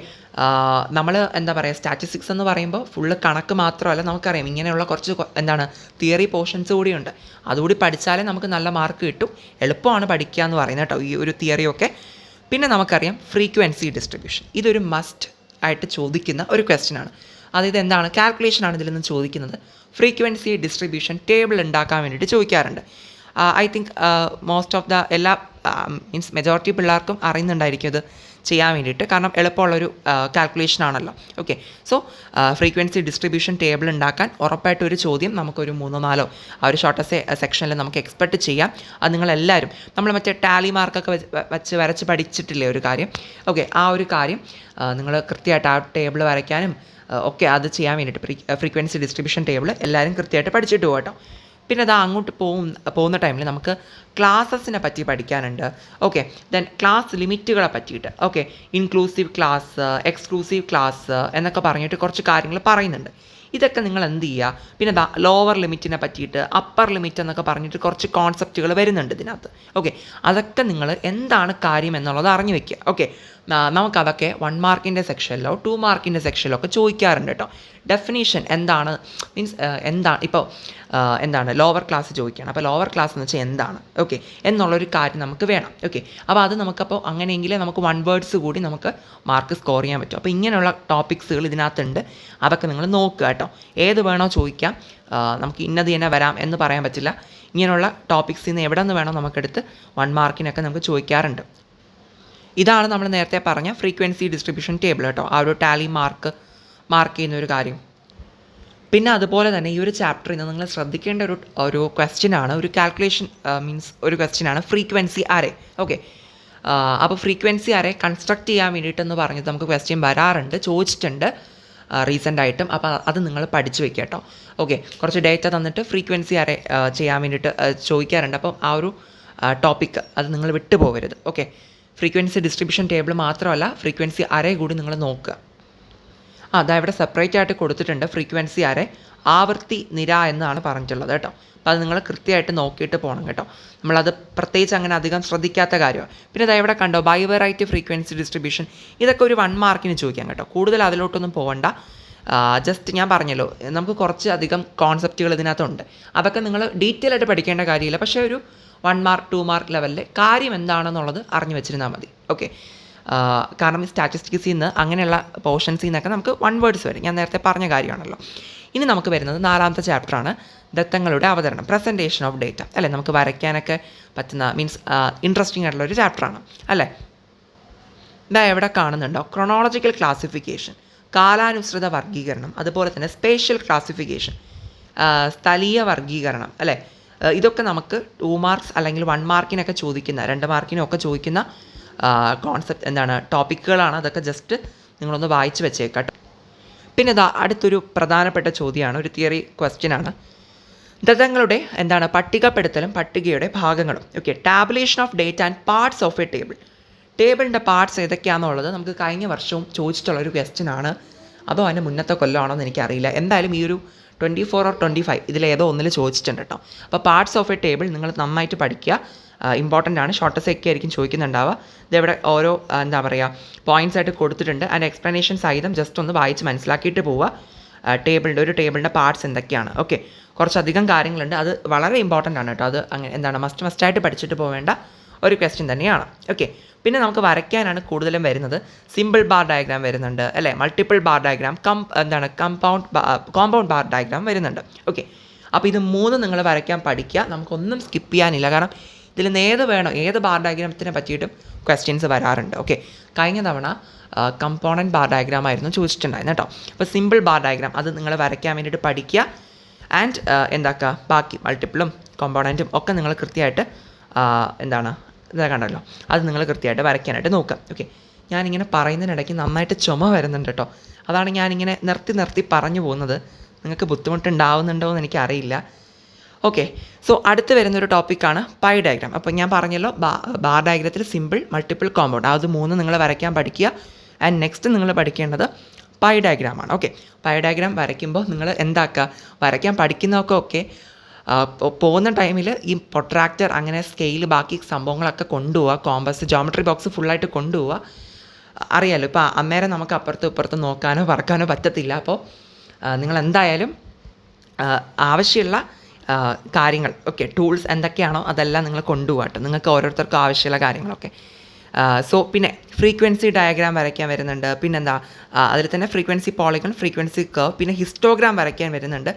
നമ്മൾ എന്താ പറയുക, സ്റ്റാറ്റിസ്റ്റിക്സ് എന്ന് പറയുമ്പോൾ ഫുള്ള് കണക്ക് മാത്രമല്ല, നമുക്കറിയാം ഇങ്ങനെയുള്ള കുറച്ച് എന്താണ് തിയറി പോർഷൻസ് കൂടിയുണ്ട്. അതുകൂടി പഠിച്ചാലേ നമുക്ക് നല്ല മാർക്ക് കിട്ടും. എളുപ്പമാണ് പഠിക്കുക എന്ന് പറയുന്നത് കേട്ടോ, ഈ ഒരു തിയറിയൊക്കെ. പിന്നെ നമുക്കറിയാം ഫ്രീക്വൻസി ഡിസ്ട്രിബ്യൂഷൻ, ഇതൊരു മസ്റ്റ് ആയിട്ട് ചോദിക്കുന്ന ഒരു ക്വസ്റ്റ്യൻ ആണ്. അതായത് എന്താണ്, കാൽക്കുലേഷനാണ് ഇതിൽ നിന്ന് ചോദിക്കുന്നത്. ഫ്രീക്വൻസി ഡിസ്ട്രിബ്യൂഷൻ ടേബിൾ ഉണ്ടാക്കാൻ വേണ്ടിയിട്ട് ചോദിക്കാറുണ്ട്. I think most of the എല്ലാ മീൻസ് മെജോറിറ്റി പിള്ളേർക്കും അറിയുന്നുണ്ടായിരിക്കും ഇത് ചെയ്യാൻ വേണ്ടിയിട്ട്, കാരണം എളുപ്പമുള്ളൊരു കാൽക്കുലേഷൻ ആണല്ലോ. Okay, so frequency distribution table ഉണ്ടാക്കാൻ ഉറപ്പായിട്ടൊരു ചോദ്യം നമുക്കൊരു 3-4 ആ ഒരു ഷോർട്ടസ്റ്റ് സെക്ഷനിൽ നമുക്ക് എക്സ്പെക്റ്റ് ചെയ്യാം. അത് നിങ്ങളെല്ലാവരും നമ്മൾ മറ്റേ ടാലി മാർക്കൊക്കെ വരച്ച് പഠിച്ചിട്ടില്ലേ ഒരു കാര്യം. ഓക്കെ, ആ ഒരു കാര്യം നിങ്ങൾ കൃത്യമായിട്ട് ആ ടേബിൾ വരയ്ക്കാനും ഒക്കെ അത് ചെയ്യാൻ വേണ്ടിയിട്ട് ഫ്രീക്വൻസി ഡിസ്ട്രിബ്യൂഷൻ ടേബിൾ എല്ലാവരും കൃത്യമായിട്ട് പഠിച്ചിട്ട് പോകാം കേട്ടോ. പിന്നെ അത് അങ്ങോട്ട് പോകുന്ന ടൈമിൽ നമുക്ക് ക്ലാസ്സസിനെ പറ്റി പഠിക്കാനുണ്ട്. ഓക്കെ, ദെൻ ക്ലാസ് ലിമിറ്റുകളെ പറ്റിയിട്ട്, okay, inclusive class, exclusive class എന്നൊക്കെ പറഞ്ഞിട്ട് കുറച്ച് കാര്യങ്ങൾ പറയുന്നുണ്ട്. ഇതൊക്കെ നിങ്ങൾ എന്ത് ചെയ്യുക. പിന്നെ ലോവർ ലിമിറ്റിനെ പറ്റിയിട്ട്, അപ്പർ ലിമിറ്റ് എന്നൊക്കെ പറഞ്ഞിട്ട് കുറച്ച് കോൺസെപ്റ്റുകൾ വരുന്നുണ്ട് ഇതിനകത്ത്. ഓക്കെ, അതൊക്കെ നിങ്ങൾ എന്താണ് കാര്യം എന്നുള്ളത് അറിഞ്ഞു വെക്കുക. ഓക്കെ, നമുക്കതൊക്കെ 1 മാർക്കിൻ്റെ സെക്ഷനിലോ 2 മാർക്കിൻ്റെ സെക്ഷനിലോ ഒക്കെ ചോദിക്കാറുണ്ട് കേട്ടോ. ഡെഫിനീഷൻ എന്താണ്, മീൻസ് എന്താണ്, ഇപ്പോൾ എന്താണ് ലോവർ ക്ലാസ് ചോദിക്കുകയാണ്, അപ്പോൾ ലോവർ ക്ലാസ് എന്ന് വെച്ചാൽ എന്താണ്, ഓക്കെ, എന്നുള്ളൊരു കാര്യം നമുക്ക് വേണം. ഓക്കെ, അപ്പോൾ അത് നമുക്കപ്പോൾ അങ്ങനെയെങ്കിൽ നമുക്ക് 1 വേർഡ്സ് കൂടി നമുക്ക് മാർക്ക് സ്കോർ ചെയ്യാൻ പറ്റും. അപ്പോൾ ഇങ്ങനെയുള്ള ടോപ്പിക്സുകൾ ഇതിനകത്തുണ്ട്, അതൊക്കെ നിങ്ങൾ നോക്കുക കേട്ടോ. ഏത് വേണോ ചോദിക്കാം, നമുക്ക് ഇന്നത് തന്നെ വരാം എന്ന് പറയാൻ പറ്റില്ല. ഇങ്ങനെയുള്ള ടോപ്പിക്സിൽ നിന്ന് എവിടെ നിന്ന് വേണോ നമുക്കെടുത്ത് 1 മാർക്കിനൊക്കെ നമുക്ക് ചോദിക്കാറുണ്ട്. ഇതാണ് നമ്മൾ നേരത്തെ പറഞ്ഞ ഫ്രീക്വൻസി ഡിസ്ട്രിബ്യൂഷൻ ടേബിൾ കേട്ടോ, ആ ഒരു ടാലി മാർക്ക് ചെയ്യുന്ന ഒരു കാര്യം. പിന്നെ അതുപോലെ തന്നെ ഈ ഒരു ചാപ്റ്ററിൽ നിന്ന് നിങ്ങൾ ശ്രദ്ധിക്കേണ്ട ഒരു ക്വസ്റ്റ്യനാണ്, ഒരു കാൽക്കുലേഷൻ മീൻസ് ഒരു ക്വസ്റ്റ്യനാണ് ഫ്രീക്വൻസി അറേ. ഓക്കെ, അപ്പോൾ ഫ്രീക്വൻസി അറേ കൺസ്ട്രക്ട് ചെയ്യാൻ വേണ്ടിയിട്ടെന്ന് പറഞ്ഞിട്ട് നമുക്ക് ക്വസ്റ്റ്യൻ വരാറുണ്ട്, ചോദിച്ചിട്ടുണ്ട് റീസെൻ്റ് ആയിട്ടും. അപ്പോൾ അത് നിങ്ങൾ പഠിച്ചു വെക്കുക കേട്ടോ. ഓക്കെ, കുറച്ച് ഡേറ്റ തന്നിട്ട് ഫ്രീക്വൻസി അറേ ചെയ്യാൻ വേണ്ടിയിട്ട് ചോദിക്കാറുണ്ട്. അപ്പം ആ ഒരു ടോപ്പിക്ക് അത് നിങ്ങൾ വിട്ടു പോകരുത്. ഓക്കെ, ഫ്രീക്വൻസി ഡിസ്ട്രിബ്യൂഷൻ ടേബിൾ മാത്രമല്ല, ഫ്രീക്വൻസി അറേ കൂടി നിങ്ങൾ നോക്കുക. അതാ ഇവിടെ സെപ്പറേറ്റ് ആയിട്ട് കൊടുത്തിട്ടുണ്ട് ഫ്രീക്വൻസി ആരെ ആവൃത്തി നിര എന്നാണ് പറഞ്ഞിട്ടുള്ളത് കേട്ടോ. അപ്പോൾ അത് നിങ്ങൾ കൃത്യമായിട്ട് നോക്കിയിട്ട് പോകണം കേട്ടോ. നമ്മളത് പ്രത്യേകിച്ച് അങ്ങനെ അധികം ശ്രദ്ധിക്കാത്ത കാര്യമാണ്. പിന്നെ അതാ ഇവിടെ കണ്ടോ ബൈവറൈറ്റി ഫ്രീക്വൻസി ഡിസ്ട്രിബ്യൂഷൻ, ഇതൊക്കെ ഒരു 1 മാർക്കിന് ചോദിക്കാം കേട്ടോ. കൂടുതൽ അതിലോട്ടൊന്നും പോകണ്ട. ജസ്റ്റ് ഞാൻ പറഞ്ഞല്ലോ നമുക്ക് കുറച്ച് അധികം കോൺസെപ്റ്റുകൾ ഇതിനകത്തുണ്ട്. അതൊക്കെ നിങ്ങൾ ഡീറ്റെയിൽ ആയിട്ട് പഠിക്കേണ്ട കാര്യമില്ല. പക്ഷേ ഒരു 1 മാർക്ക് 2 മാർക്ക് ലെവലിൽ കാര്യം എന്താണെന്നുള്ളത് അറിഞ്ഞു വെച്ചിരുന്നാൽ മതി. ഓക്കെ, കാരണം ഈ സ്റ്റാറ്റിസ്റ്റിക്സിൽ നിന്ന് അങ്ങനെയുള്ള പോർഷൻസിൽ നിന്നൊക്കെ നമുക്ക് 1 വേർഡ്സ് വരും. ഞാൻ നേരത്തെ പറഞ്ഞ കാര്യമാണല്ലോ. ഇനി നമുക്ക് വരുന്നത് 4ാമത്തെ ചാപ്റ്ററാണ്, ദത്തങ്ങളുടെ അവതരണം, പ്രസൻറ്റേഷൻ ഓഫ് ഡേറ്റ അല്ലേ. നമുക്ക് വരയ്ക്കാനൊക്കെ പറ്റുന്ന മീൻസ് ഇൻട്രസ്റ്റിംഗ് ആയിട്ടുള്ള ഒരു ചാപ്റ്ററാണ് അല്ലേ. ഇതാ എവിടെ കാണുന്നുണ്ടോ ക്രൊണോളജിക്കൽ ക്ലാസിഫിക്കേഷൻ, കാലാനുസൃത വർഗീകരണം, അതുപോലെ തന്നെ സ്പേഷ്യൽ ക്ലാസിഫിക്കേഷൻ, സ്ഥലീയ വർഗീകരണം അല്ലേ. ഇതൊക്കെ നമുക്ക് 2 മാർക്സ് അല്ലെങ്കിൽ 1 മാർക്കിനൊക്കെ ചോദിക്കുന്ന 2 മാർക്കിനൊക്കെ ചോദിക്കുന്ന കോൺസെപ്റ്റ് എന്താണ് ടോപ്പിക്കുകളാണ്. അതൊക്കെ ജസ്റ്റ് നിങ്ങളൊന്ന് വായിച്ച് വെച്ചേക്കാം. പിന്നെ ഇതാ അടുത്തൊരു പ്രധാനപ്പെട്ട ചോദ്യമാണ്, ഒരു തിയറി ക്വസ്റ്റ്യനാണ്. ദത്തങ്ങളുടെ എന്താണ് പട്ടികപ്പെടുത്തലും പട്ടികയുടെ ഭാഗങ്ങളും. Okay, tabulation of data and parts of a table. ടേബിളിൻ്റെ പാർട്സ് ഏതൊക്കെയാണെന്നുള്ളത് നമുക്ക് കഴിഞ്ഞ വർഷവും ചോദിച്ചിട്ടുള്ളൊരു ക്വസ്റ്റ്യനാണ്. അതോ അതിൻ്റെ മുന്നത്തെ കൊല്ലമാണോ എന്ന് എനിക്കറിയില്ല. എന്തായാലും ഈ ഒരു 24 or 25 ഇതിലേതോ ഒന്നിൽ ചോദിച്ചിട്ടുണ്ട് കേട്ടോ. അപ്പോൾ പാർട്സ് ഓഫ് എ ടേബിൾ നിങ്ങൾ നന്നായിട്ട് പഠിക്കുക, ഇമ്പോർട്ടൻ്റ് ആണ്. ഷോർട്ടസ് ഒക്കെ ആയിരിക്കും ചോദിക്കുന്നുണ്ടാവുക. ഇതെവിടെ ഓരോ എന്താ പറയുക പോയിൻറ്റ്സ് ആയിട്ട് കൊടുത്തിട്ടുണ്ട്. അതിൻ്റെ എക്സ്പ്ലനേഷൻ സഹിതം ജസ്റ്റ് ഒന്ന് വായിച്ച് മനസ്സിലാക്കിയിട്ട് പോവുക. ഒരു ടേബിളിൻ്റെ പാർട്സ് എന്തൊക്കെയാണ്. ഓക്കെ, കുറച്ചധികം കാര്യങ്ങളുണ്ട്. അത് വളരെ ഇമ്പോർട്ടൻ്റ് ആണ് കേട്ടോ. അത് അങ്ങനെ എന്താണ് മസ്റ്റായിട്ട് പഠിച്ചിട്ട് പോവേണ്ട ഒരു ക്വസ്റ്റ്യൻ തന്നെയാണ്. ഓക്കെ, പിന്നെ നമുക്ക് വരയ്ക്കാനാണ് കൂടുതലും വരുന്നത്. സിമ്പിൾ ബാർ ഡയഗ്രാം വരുന്നുണ്ട് അല്ലേ, multiple bar diagram, compound bar diagram വരുന്നുണ്ട്. ഓക്കെ, അപ്പോൾ ഇത് 3 നിങ്ങൾ വരയ്ക്കാൻ പഠിക്കുക. നമുക്കൊന്നും സ്കിപ്പ് ചെയ്യാനില്ല, കാരണം ഇതിൽ നിന്ന് ഏത് വേണോ ഏത് ബാർ ഡയഗ്രാമത്തിനെ പറ്റിയിട്ടും ക്വസ്റ്റ്യൻസ് വരാറുണ്ട്. ഓക്കെ, കഴിഞ്ഞ തവണ കമ്പോണൻറ്റ് ബാർ ഡയഗ്രാം ആയിരുന്നു ചോദിച്ചിട്ടുണ്ടായിരുന്നു കേട്ടോ. അപ്പോൾ സിമ്പിൾ ബാർ ഡയഗ്രാം അത് നിങ്ങൾ വരയ്ക്കാൻ വേണ്ടിയിട്ട് പഠിക്കുക. ആൻഡ് എന്താക്കുക ബാക്കി മൾട്ടിപ്പിളും കോമ്പോണൻറ്റും ഒക്കെ നിങ്ങൾ കൃത്യമായിട്ട് എന്താണ് ഇതാ കണ്ടല്ലോ അത് നിങ്ങൾ കൃത്യമായിട്ട് വരയ്ക്കാനായിട്ട് നോക്കുക. ഓക്കെ, ഞാനിങ്ങനെ പറയുന്നതിനിടയ്ക്ക് നന്നായിട്ട് ചുമ വരുന്നുണ്ട് കേട്ടോ. അതാണ് ഞാനിങ്ങനെ നിർത്തി പറഞ്ഞു പോകുന്നത്. നിങ്ങൾക്ക് ബുദ്ധിമുട്ടുണ്ടാവുന്നുണ്ടോ എന്ന് എനിക്കറിയില്ല. ഓക്കെ, സോ അടുത്ത് വരുന്നൊരു ടോപ്പിക്കാണ് പൈ ഡയഗ്രാം. അപ്പോൾ ഞാൻ പറഞ്ഞല്ലോ ബാർ ഡയഗ്രത്തിൽ സിമ്പിൾ, മൾട്ടിപ്പിൾ, കോമ്പൗണ്ട് അത് 3 നിങ്ങൾ വരയ്ക്കാൻ പഠിക്കുക. ആൻഡ് നെക്സ്റ്റ് നിങ്ങൾ പഠിക്കേണ്ടത് പൈ ഡയഗ്രാമാണ്. ഓക്കെ, പൈ ഡയഗ്രാം വരയ്ക്കുമ്പോൾ നിങ്ങൾ എന്താക്കുക വരയ്ക്കാൻ പഠിക്കുന്നതൊക്കെ ഓക്കെ, പോകുന്ന ടൈമിൽ ഈ പ്രൊട്രാക്ടർ അങ്ങനെ സ്കെയിൽ ബാക്കി സംഭവങ്ങളൊക്കെ കൊണ്ടുപോവുക. കോമ്പസ് ജോമെട്രി ബോക്സ് ഫുള്ളായിട്ട് കൊണ്ടുപോവുക. അറിയാമല്ലോ ഇപ്പോൾ അന്നേരം നമുക്ക് അപ്പുറത്തും ഇപ്പുറത്തും നോക്കാനോ വറക്കാനോ പറ്റത്തില്ല. അപ്പോൾ നിങ്ങൾ എന്തായാലും ആവശ്യമുള്ള കാര്യങ്ങൾ ഓക്കെ ടൂൾസ് എന്തൊക്കെയാണോ അതെല്ലാം നിങ്ങൾ കൊണ്ടുപോകട്ടെ, നിങ്ങൾക്ക് ഓരോരുത്തർക്കും ആവശ്യമുള്ള കാര്യങ്ങളൊക്കെ. സോ പിന്നെ ഫ്രീക്വൻസി ഡയഗ്രാം വരയ്ക്കാൻ വരുന്നുണ്ട്. പിന്നെന്താ അതിൽ തന്നെ ഫ്രീക്വൻസി പോളിഗൺ, ഫ്രീക്വൻസി കർവ്, പിന്നെ ഹിസ്റ്റോഗ്രാം വരയ്ക്കാൻ വരുന്നുണ്ട്.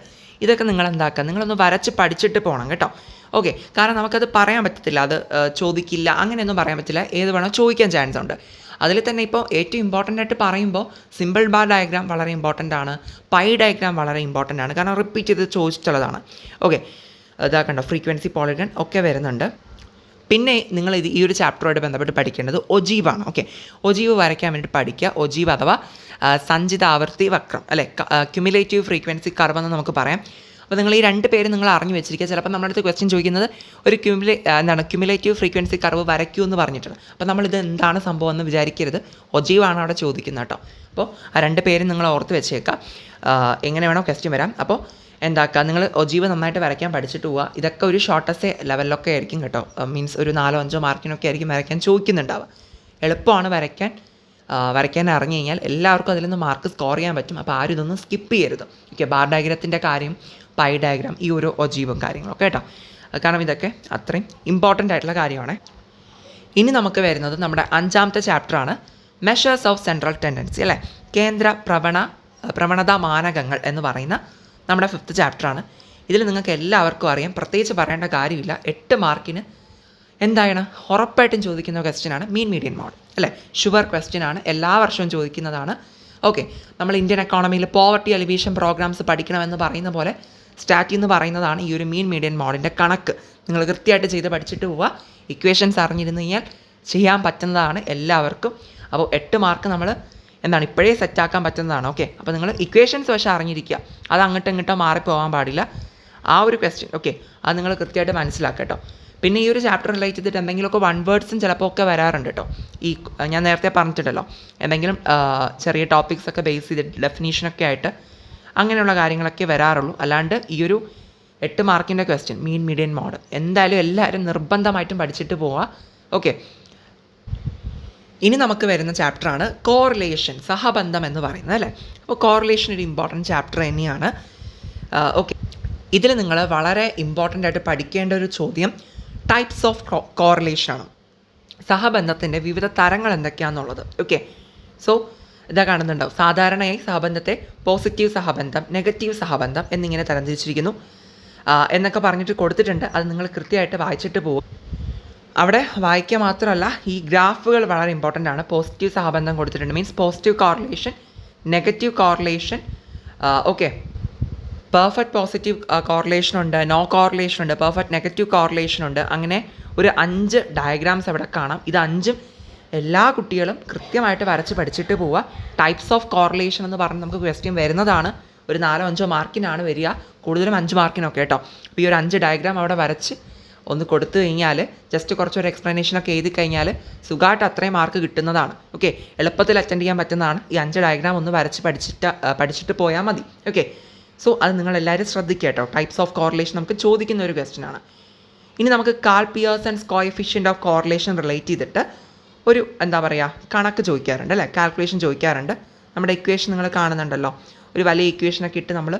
ഇതൊക്കെ നിങ്ങൾ എന്താക്കുക നിങ്ങളൊന്ന് വരച്ച് പഠിച്ചിട്ട് പോകണം കേട്ടോ. ഓക്കെ, കാരണം നമുക്കത് പറയാൻ പറ്റത്തില്ല, അത് ചോദിക്കില്ല അങ്ങനെയൊന്നും പറയാൻ പറ്റില്ല. ഏത് വേണോ ചോദിക്കാൻ ചാൻസ് ഉണ്ട്. അതിൽ തന്നെ ഇപ്പോൾ ഏറ്റവും ഇമ്പോർട്ടൻ്റ് ആയിട്ട് പറയുമ്പോൾ സിമ്പിൾ ബാർ ഡയഗ്രാം വളരെ ഇമ്പോർട്ടൻ്റ് ആണ്, പൈ ഡയഗ്രാം വളരെ ഇമ്പോർട്ടൻ്റ് ആണ്, കാരണം റിപ്പീറ്റ് ചെയ്ത് ചോദിച്ചിട്ടുള്ളതാണ്. ഓക്കെ, ഇതാക്കണ്ടോ ഫ്രീക്വൻസി പോളിഗൺ ഒക്കെ വരുന്നുണ്ട്. പിന്നെ നിങ്ങൾ ഈ ഒരു ചാപ്റ്ററുമായിട്ട് ബന്ധപ്പെട്ട് പഠിക്കേണ്ടത് ഒജീവാണ്. ഓക്കെ, ഒജീവ് വരയ്ക്കാൻ വേണ്ടി പഠിക്കുക. ഒജീവ് അഥവാ സഞ്ചിത ആവൃത്തി വക്രം അല്ലേ, ക്യുമുലേറ്റീവ് ഫ്രീക്വൻസി കർവ് എന്ന് നമുക്ക് പറയാം. അപ്പോൾ നിങ്ങൾ ഈ 2 പേര് നിങ്ങൾ അറിഞ്ഞു വെച്ചിരിക്കുക. ചിലപ്പോൾ നമ്മുടെ അടുത്ത് ക്വസ്റ്റ്യൻ ചോദിക്കുന്നത് ഒരു ക്യുമുലേറ്റീവ് ഫ്രീക്വൻസി കർവ് വരയ്ക്കൂ എന്ന് പറഞ്ഞിട്ടുണ്ട്. അപ്പോൾ നമ്മളിത് എന്താണ് സംഭവം എന്ന് വിചാരിക്കരുത്, ഒജീവാണ് അവിടെ ചോദിക്കുന്നത് കേട്ടോ. അപ്പോൾ ആ 2 പേരും നിങ്ങൾ ഓർത്ത് വെച്ചേക്കുക. എങ്ങനെ വേണോ ക്വസ്റ്റ്യൻ വരാം. അപ്പോൾ എന്താക്കുക നിങ്ങൾ ഒജീവ് നന്നായിട്ട് വരയ്ക്കാൻ പഠിച്ചിട്ട് പോവുക. ഇതൊക്കെ ഒരു ഷോർട്ടസ്റ്റ് ലെവലിലൊക്കെ ആയിരിക്കും കേട്ടോ. മീൻസ് ഒരു 4-5 മാർക്കിനൊക്കെ ആയിരിക്കും വരയ്ക്കാൻ ചോദിക്കുന്നുണ്ടാവുക. എളുപ്പമാണ് വരയ്ക്കാൻ അറിഞ്ഞു കഴിഞ്ഞാൽ എല്ലാവർക്കും അതിൽ നിന്ന് മാർക്ക് സ്കോർ ചെയ്യാൻ പറ്റും. അപ്പോൾ ആരും ഇതൊന്നും സ്കിപ്പ് ചെയ്യരുത്. ഓക്കെ, ബാർ ഡയഗ്രത്തിൻ്റെ കാര്യം, പൈ ഡയഗ്രാം, ഈ ഓരോ ഒജീവും കാര്യങ്ങളൊക്കെ കേട്ടോ, കാരണം ഇതൊക്കെ അത്രയും ഇമ്പോർട്ടൻ്റ് ആയിട്ടുള്ള കാര്യമാണ്. ഇനി നമുക്ക് വരുന്നത് നമ്മുടെ 5ാമത്തെ ചാപ്റ്ററാണ് മെഷേഴ്സ് ഓഫ് സെൻട്രൽ ടെൻഡൻസി അല്ലേ, കേന്ദ്ര പ്രവണതാ മാനകങ്ങൾ എന്ന് പറയുന്ന നമ്മുടെ 5th ചാപ്റ്ററാണ്. ഇതിൽ നിങ്ങൾക്ക് എല്ലാവർക്കും അറിയാം, പ്രത്യേകിച്ച് പറയേണ്ട കാര്യമില്ല. 8 മാർക്കിന് എന്താണ് ഉറപ്പായിട്ടും ചോദിക്കുന്ന ക്വസ്റ്റ്യനാണ് മീൻ മീഡിയൻ മോഡ് അല്ലേ. ഷുവർ ക്വസ്റ്റ്യനാണ്, എല്ലാ വർഷവും ചോദിക്കുന്നതാണ്. ഓക്കെ, നമ്മൾ ഇന്ത്യൻ എക്കോണമിയിൽ പോവർട്ടി എലിവേഷൻ പ്രോഗ്രാംസ് പഠിക്കണമെന്ന് പറയുന്ന പോലെ സ്റ്റാറ്റി എന്ന് പറയുന്നതാണ് ഈ ഒരു മീൻ മീഡിയൻ മോഡിൻ്റെ കണക്ക്. നിങ്ങൾ കൃത്യമായിട്ട് ചെയ്ത് പഠിച്ചിട്ട് പോവുക. ഇക്വേഷൻസ് അറിഞ്ഞിരുന്നു കഴിഞ്ഞാൽ ചെയ്യാൻ പറ്റുന്നതാണ് എല്ലാവർക്കും. അപ്പോൾ 8 മാർക്ക് നമ്മൾ ഇപ്പോഴേ സെറ്റാക്കാൻ പറ്റുന്നതാണ്. ഓക്കെ, അപ്പോൾ നിങ്ങൾ ഇക്വേഷൻസ് പക്ഷേ അറിഞ്ഞിരിക്കുക, അത് അങ്ങോട്ടും ഇങ്ങോട്ടോ മാറിപ്പോകാൻ പാടില്ല. ആ ഒരു ക്വസ്റ്റ്യൻ ഓക്കെ അത് നിങ്ങൾ കൃത്യമായിട്ട് മനസ്സിലാക്കുക കേട്ടോ. പിന്നെ ഈ ഒരു ചാപ്റ്റർ റിലേറ്റ് ചെയ്തിട്ട് എന്തെങ്കിലുമൊക്കെ വൺ വേർഡ്സും ചിലപ്പോൾ ഒക്കെ വരാറുണ്ട് കേട്ടോ. ഈ ഞാൻ നേരത്തെ പറഞ്ഞിട്ടുണ്ടല്ലോ, എന്തെങ്കിലും ചെറിയ ടോപ്പിക്സൊക്കെ ബേസ് ചെയ്തിട്ട് ഡെഫിനീഷനൊക്കെ ആയിട്ട് അങ്ങനെയുള്ള കാര്യങ്ങളൊക്കെ വരാറുള്ളൂ. അല്ലാണ്ട് ഈ ഒരു 8 മാർക്കിൻ്റെ ക്വസ്റ്റ്യൻ മീൻ മീഡിയൻ മോഡ് എന്തായാലും എല്ലാവരും നിർബന്ധമായിട്ടും പഠിച്ചിട്ട് പോവുക. ഓക്കെ, ഇനി നമുക്ക് വരുന്ന ചാപ്റ്ററാണ് കോറിലേഷൻ, സഹബന്ധം എന്ന് പറയുന്നത് അല്ലേ. അപ്പോൾ കോറിലേഷൻ ഒരു ഇമ്പോർട്ടൻറ്റ് ചാപ്റ്റർ തന്നെയാണ്. ഓക്കെ, ഇതിൽ നിങ്ങൾ വളരെ ഇമ്പോർട്ടൻ്റ് ആയിട്ട് പഠിക്കേണ്ട ഒരു ചോദ്യം ടൈപ്സ് ഓഫ് കോറിലേഷനാണ്. സഹബന്ധത്തിൻ്റെ വിവിധ തരങ്ങൾ എന്തൊക്കെയാണെന്നുള്ളത്. ഓക്കെ, സോ ഇതാ കാണുന്നുണ്ടാവും. സാധാരണയായി സഹബന്ധത്തെ പോസിറ്റീവ് സഹബന്ധം, നെഗറ്റീവ് സഹബന്ധം എന്നിങ്ങനെ തരംതിരിച്ചിരിക്കുന്നു എന്നൊക്കെ പറഞ്ഞിട്ട് കൊടുത്തിട്ടുണ്ട്. അത് നിങ്ങൾ കൃത്യമായിട്ട് വായിച്ചിട്ട് പോകും. അവിടെ വായിക്കുക മാത്രമല്ല, ഈ ഗ്രാഫുകൾ വളരെ ഇമ്പോർട്ടൻ്റ് ആണ്. പോസിറ്റീവ് സഹബന്ധം കൊടുത്തിട്ടുണ്ട്, means positive correlation, negative correlation, okay, perfect positive correlation ഉണ്ട്, നോ കോറിലേഷൻ ഉണ്ട്, പെർഫെക്റ്റ് നെഗറ്റീവ് കോറിലേഷൻ ഉണ്ട്. അങ്ങനെ ഒരു 5 ഡയഗ്രാംസ് അവിടെ കാണാം. ഇത് 5ഉം എല്ലാ കുട്ടികളും കൃത്യമായിട്ട് വരച്ച് പഠിച്ചിട്ട് പോവുക. ടൈപ്സ് ഓഫ് കോറിലേഷൻ എന്ന് പറഞ്ഞ് നമുക്ക് ക്വസ്റ്റ്യൻ വരുന്നതാണ്. ഒരു 4-5 മാർക്കിനാണ് വരിക, കൂടുതലും 5 മാർക്കിനൊക്കെ കേട്ടോ. അപ്പോൾ ഈ ഒരു 5 ഡയഗ്രാം അവിടെ വരച്ച് ഒന്ന് കൊടുത്തു കഴിഞ്ഞാൽ, ജസ്റ്റ് കുറച്ചൊരു എക്സ്പ്ലനേഷനൊക്കെ എഴുതി കഴിഞ്ഞാൽ സുഖമായിട്ട് അത്രയും മാർക്ക് കിട്ടുന്നതാണ്. ഓക്കെ, എളുപ്പത്തിൽ അറ്റൻഡ് ചെയ്യാൻ പറ്റുന്നതാണ്. ഈ 5 ഡയഗ്രാം ഒന്ന് വരച്ച് പഠിച്ചിട്ട് പോയാൽ മതി. ഓക്കെ, സോ അത് നിങ്ങളെല്ലാവരും ശ്രദ്ധിക്കുക കേട്ടോ. ടൈപ്സ് ഓഫ് കോറിലേഷൻ നമുക്ക് ചോദിക്കുന്ന ഒരു ക്വസ്റ്റ്യൻ ആണ്. ഇനി നമുക്ക് Karl Pearson's coefficient of correlation relate ചെയ്തിട്ട് ഒരു എന്താ പറയുക കണക്ക് ചോദിക്കാറുണ്ട് അല്ലേ, കാൽക്കുലേഷൻ ചോദിക്കാറുണ്ട്. നമ്മുടെ ഇക്വേഷൻ നിങ്ങൾ കാണുന്നുണ്ടല്ലോ, ഒരു വലിയ ഇക്വേഷനൊക്കെ ഇട്ട് നമ്മൾ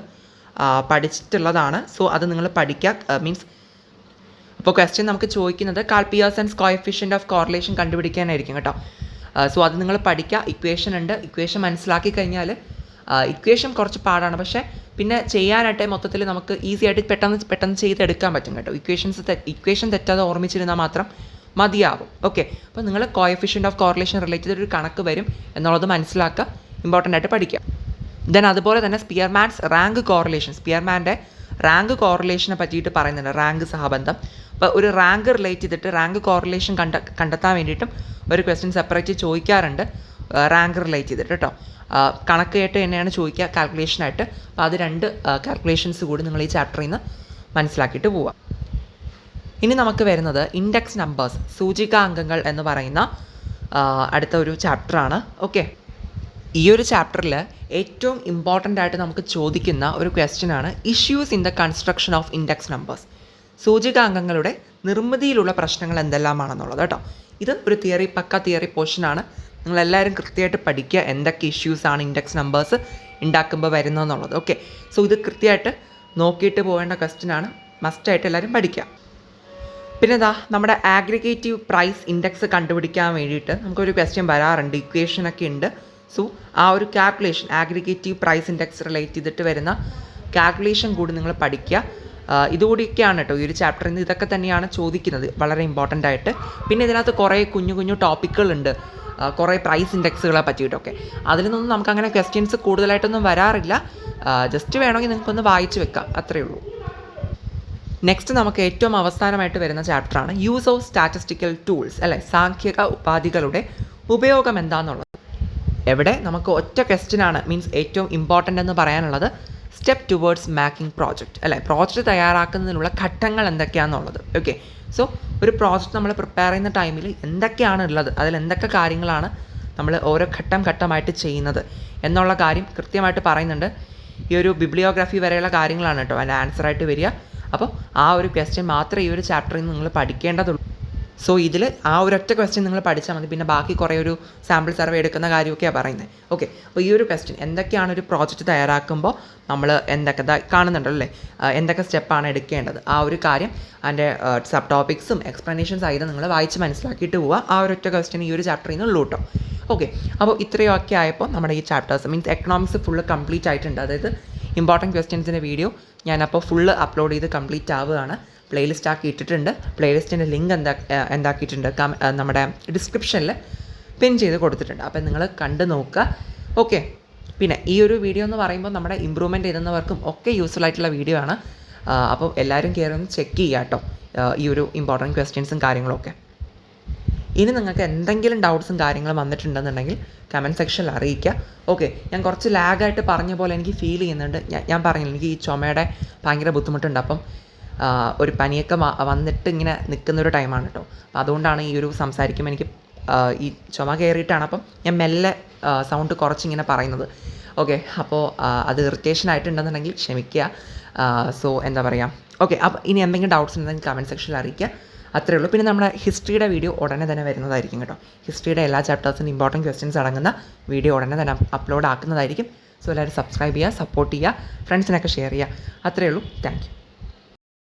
പഠിച്ചിട്ടുള്ളതാണ്. സോ അത് നിങ്ങൾ പഠിക്കുക. മീൻസ് അപ്പോൾ ക്വസ്റ്റ്യൻ നമുക്ക് ചോദിക്കുന്നത് Karl Pearson's coefficient of correlation കണ്ടുപിടിക്കാനായിരിക്കും കേട്ടോ. സോ അത് നിങ്ങൾ പഠിക്കുക. ഇക്വേഷൻ ഉണ്ട്, ഇക്വേഷൻ മനസ്സിലാക്കി കഴിഞ്ഞാൽ ഇക്വേഷൻ കുറച്ച് പാടാണ്, പക്ഷേ പിന്നെ ചെയ്യാനായിട്ട് മൊത്തത്തിൽ നമുക്ക് ഈസി ആയിട്ട് പെട്ടെന്ന് ചെയ്തെടുക്കാൻ പറ്റും കേട്ടോ. ഇക്വേഷൻ തെറ്റാതെ ഓർമ്മിച്ചിരുന്നാൽ മാത്രം മതിയാവും. ഓക്കെ, അപ്പോൾ നിങ്ങൾ കോഎഫിഷ്യൻ്റ് ഓഫ് കോറിലേഷൻ റിലേറ്റ് ചെയ്തൊരു കണക്ക് വരും എന്നുള്ളത് മനസ്സിലാക്കുക, ഇമ്പോർട്ടൻ്റ് ആയിട്ട് പഠിക്കുക. ദെൻ അതുപോലെ തന്നെ സ്പിയർമാൻസ് റാങ്ക് കോറിലേഷൻ, സ്പിയർമാൻ്റെ റാങ്ക് കോറിലേഷനെ പറ്റിയിട്ട് പറയുന്നുണ്ട്, റാങ്ക് സഹബന്ധം. അപ്പോൾ ഒരു റാങ്ക് റിലേറ്റ് ചെയ്തിട്ട് റാങ്ക് കോറിലേഷൻ കണ്ടെത്താൻ വേണ്ടിയിട്ടും ഒരു ക്വസ്റ്റ്യൻ സെപ്പറേറ്റ് ചോദിക്കാറുണ്ട്, റാങ്ക് റിലേറ്റ് ചെയ്തിട്ട് കേട്ടോ. കണക്ക് ആയിട്ട് തന്നെയാണ് ചോദിക്കുക, കാൽക്കുലേഷനായിട്ട്. അപ്പോൾ അത് 2 കാൽക്കുലേഷൻസ് കൂടി നിങ്ങൾ ഈ ചാപ്റ്ററിൽ നിന്ന് മനസ്സിലാക്കിയിട്ട് പോവുക. ഇനി നമുക്ക് വരുന്നത് ഇൻഡെക്സ് നമ്പേഴ്സ്, സൂചികാംഗങ്ങൾ എന്ന് പറയുന്ന അടുത്ത ഒരു ചാപ്റ്ററാണ്. ഓക്കെ, ഈ ഒരു ചാപ്റ്ററിൽ ഏറ്റവും ഇമ്പോർട്ടൻ്റ് ആയിട്ട് നമുക്ക് ചോദിക്കുന്ന ഒരു ക്വസ്റ്റ്യൻ ആണ് issues in the construction of index numbers. സൂചികാംഗങ്ങളുടെ നിർമ്മിതിയിലുള്ള പ്രശ്നങ്ങൾ എന്തെല്ലാമാണെന്നുള്ളത് കേട്ടോ. ഇത് ഒരു പക്ക തിയറി പോർഷനാണ്. നിങ്ങളെല്ലാവരും കൃത്യമായിട്ട് പഠിക്കുക എന്തൊക്കെ ഇഷ്യൂസാണ് ഇൻഡെക്സ് നമ്പേഴ്സ് ഉണ്ടാക്കുമ്പോൾ വരുന്നതെന്നുള്ളത്. ഓക്കെ, സോ ഇത് കൃത്യമായിട്ട് നോക്കിയിട്ട് പോകേണ്ട ക്വസ്റ്റ്യനാണ്, മസ്റ്റായിട്ട് എല്ലാവരും പഠിക്കുക. പിന്നെ നമ്മുടെ ആഗ്രിഗേറ്റീവ് പ്രൈസ് ഇൻഡെക്സ് കണ്ടുപിടിക്കാൻ വേണ്ടിയിട്ട് നമുക്കൊരു ക്വസ്റ്റ്യൻ വരാറുണ്ട്, ഇക്വേഷനൊക്കെ ഉണ്ട്. സോ ആ ഒരു കാൽക്കുലേഷൻ, ആഗ്രിഗേറ്റീവ് പ്രൈസ് ഇൻഡെക്സ് റിലേറ്റ് ചെയ്തിട്ട് വരുന്ന കാൽക്കുലേഷൻ കൂടി നിങ്ങൾ പഠിക്കുക. ഇതുകൂടിയൊക്കെയാണ് കേട്ടോ ഈ ഒരു ചാപ്റ്ററിൽ നിന്ന് ഇതൊക്കെ തന്നെയാണ് ചോദിക്കുന്നത്, വളരെ ഇമ്പോർട്ടൻ്റ് ആയിട്ട്. പിന്നെ ഇതിനകത്ത് കുറേ കുഞ്ഞു ടോപ്പിക്കുകളുണ്ട്, കുറേ പ്രൈസ് ഇൻഡെക്സുകളെ പറ്റിയിട്ടൊക്കെ. അതിൽ നിന്നൊന്നും നമുക്കങ്ങനെ ക്വസ്റ്റ്യൻസ് കൂടുതലായിട്ടൊന്നും വരാറില്ല. ജസ്റ്റ് വേണമെങ്കിൽ നിങ്ങൾക്കൊന്ന് വായിച്ച് വെക്കാം, അത്രയേ ഉള്ളൂ. നെക്സ്റ്റ് നമുക്ക് ഏറ്റവും അവസാനമായിട്ട് വരുന്ന ചാപ്റ്ററാണ് യൂസ് ഓഫ് സ്റ്റാറ്റിസ്റ്റിക്കൽ ടൂൾസ് അല്ലേ, സാങ്കേതിക ഉപാധികളുടെ ഉപയോഗം എന്താണെന്നുള്ളത്. എവിടെ നമുക്ക് ഒറ്റ ക്വസ്റ്റ്യനാണ്, മീൻസ് ഏറ്റവും ഇമ്പോർട്ടൻ്റ് എന്ന് പറയാനുള്ളത് സ്റ്റെപ്പ് ടുവേർഡ്സ് മേക്കിംഗ് പ്രോജക്റ്റ് അല്ലേ, പ്രോജക്റ്റ് തയ്യാറാക്കുന്നതിനുള്ള ഘട്ടങ്ങൾ എന്തൊക്കെയാണെന്നുള്ളത്. ഓക്കെ, സോ ഒരു പ്രോജക്റ്റ് നമ്മൾ പ്രിപ്പയർ ചെയ്യുന്ന ടൈമിൽ എന്തൊക്കെയാണ് ഉള്ളത്, അതിൽ എന്തൊക്കെ കാര്യങ്ങളാണ് നമ്മൾ ഓരോ ഘട്ടമായിട്ട് ചെയ്യുന്നത് എന്നുള്ള കാര്യം കൃത്യമായിട്ട് പറയുന്നുണ്ട്. ഈ ഒരു ബിബ്ലിയോഗ്രാഫി വരെയുള്ള കാര്യങ്ങളാണ് കേട്ടോ അതിൻ്റെ ആൻസറായിട്ട് വരിക. അപ്പോൾ ആ ഒരു ക്വസ്റ്റ്യൻ മാത്രമേ ഈ ഒരു ചാപ്റ്ററിൽ നിന്ന് നിങ്ങൾ പഠിക്കേണ്ടതുള്ളൂ. സോ ഇതിൽ ആ ഒരൊറ്റ ക്വസ്റ്റ്യൻ നിങ്ങൾ പഠിച്ചാൽ മതി, പിന്നെ ബാക്കി കുറേ ഒരു സാമ്പിൾ സർവേ എടുക്കുന്ന കാര്യമൊക്കെയാണ് പറയുന്നത്. ഓക്കെ, അപ്പോൾ ഈ ഒരു ക്വസ്റ്റ്യൻ എന്തൊക്കെയാണ് ഒരു പ്രോജക്റ്റ് തയ്യാറാക്കുമ്പോൾ നമ്മൾ എന്തൊക്കെ കാണുന്നുണ്ടല്ലോ അല്ലേ, എന്തൊക്കെ സ്റ്റെപ്പാണ് എടുക്കേണ്ടത്, ആ ഒരു കാര്യം അതിൻ്റെ സബ് ടോപ്പിക്സും എക്സ്പ്ലനേഷൻസ് ആയത് നിങ്ങൾ വായിച്ച് മനസ്സിലാക്കിയിട്ട് പോവുക. ആ ഒരൊറ്റ ക്വസ്റ്റ്യൻ ഈ ഒരു ചാപ്റ്ററിൽ നിന്ന് ഉള്ളൂ കേട്ടോ. ഓക്കെ, അപ്പോൾ ഇത്രയൊക്കെ ആയപ്പോൾ നമ്മുടെ ഈ chapters means economics full complete ആയിട്ടുണ്ട്. അതായത് ഇമ്പോർട്ടൻറ്റ് ക്വസ്റ്റ്യൻസിൻ്റെ വീഡിയോ ഞാനപ്പോൾ ഫുള്ള് അപ്ലോഡ് ചെയ്ത് കംപ്ലീറ്റ് ആവുകയാണ്. പ്ലേലിസ്റ്റ് ആക്കി ഇട്ടിട്ടുണ്ട്. പ്ലേലിസ്റ്റിൻ്റെ ലിങ്ക് എന്താക്കിയിട്ടുണ്ട് നമ്മുടെ ഡിസ്ക്രിപ്ഷനിൽ പിൻ ചെയ്ത് കൊടുത്തിട്ടുണ്ട്. അപ്പോൾ നിങ്ങൾ കണ്ട് നോക്കുക. ഓക്കെ, പിന്നെ ഈ ഒരു വീഡിയോ എന്ന് പറയുമ്പോൾ നമ്മുടെ ഇമ്പ്രൂവ്മെൻറ്റ് എഴുതുന്നവർക്കും ഒക്കെ യൂസ്ഫുൾ ആയിട്ടുള്ള വീഡിയോ ആണ്. അപ്പോൾ എല്ലാവരും കയറി ഒന്ന് ചെക്ക് ചെയ്യുക കേട്ടോ ഈ ഒരു ഇമ്പോർട്ടൻറ്റ് ക്വസ്റ്റ്യൻസും കാര്യങ്ങളൊക്കെ. ഇനി നിങ്ങൾക്ക് എന്തെങ്കിലും ഡൗട്ട്സും കാര്യങ്ങളും വന്നിട്ടുണ്ടെന്നുണ്ടെങ്കിൽ കമൻറ്റ് സെക്ഷനിൽ അറിയിക്കുക. ഓക്കെ, ഞാൻ കുറച്ച് ലാഗായിട്ട് പറഞ്ഞ പോലെ എനിക്ക് ഫീൽ ചെയ്യുന്നുണ്ട്. ഞാൻ പറഞ്ഞില്ല, എനിക്ക് ഈ ചുമയുടെ ഭയങ്കര ബുദ്ധിമുട്ടുണ്ട്. അപ്പം ഒരു പനിയൊക്കെ വന്നിട്ട് ഇങ്ങനെ നിൽക്കുന്നൊരു ടൈമാണ് കേട്ടോ. അപ്പോൾ അതുകൊണ്ടാണ് ഈ ഒരു സംസാരിക്കുമ്പോൾ എനിക്ക് ഈ ചുമ കയറിയിട്ടാണ്. അപ്പം ഞാൻ മെല്ലെ സൗണ്ട് കുറച്ചിങ്ങനെ പറയുന്നത്. ഓക്കെ, അപ്പോൾ അത് ഇറിറ്റേഷൻ ആയിട്ടുണ്ടെന്നുണ്ടെങ്കിൽ ക്ഷമിക്കുക. സോ എന്താ പറയുക, ഓക്കെ. അപ്പോൾ ഇനി എന്തെങ്കിലും ഡൗട്ട്സ് ഉണ്ടെങ്കിൽ കമൻറ്റ് സെക്ഷനിൽ അറിയിക്കുക. അത്രയേ ഉള്ളൂ. പിന്നെ നമ്മുടെ ഹിസ്റ്ററിയുടെ വീഡിയോ ഉടനെ തന്നെ വരുന്നതായിരിക്കും കേട്ടോ. ഹിസ്റ്ററിയുടെ എല്ലാ ചാപ്റ്റേഴ്സിനും ഇമ്പോർട്ടൻറ്റ് ക്വസ്റ്റ്യൻസ് അടങ്ങുന്ന വീഡിയോ ഉടനെ തന്നെ അപ്ലോഡ് ആക്കുന്നതായിരിക്കും. സോ എല്ലാവരും സബ്സ്ക്രൈബ് ചെയ്യുക, സപ്പോർട്ട് ചെയ്യുക, ഫ്രണ്ട്സിനൊക്കെ ഷെയർ ചെയ്യുക. അത്രയേ ഉള്ളൂ. Thank you.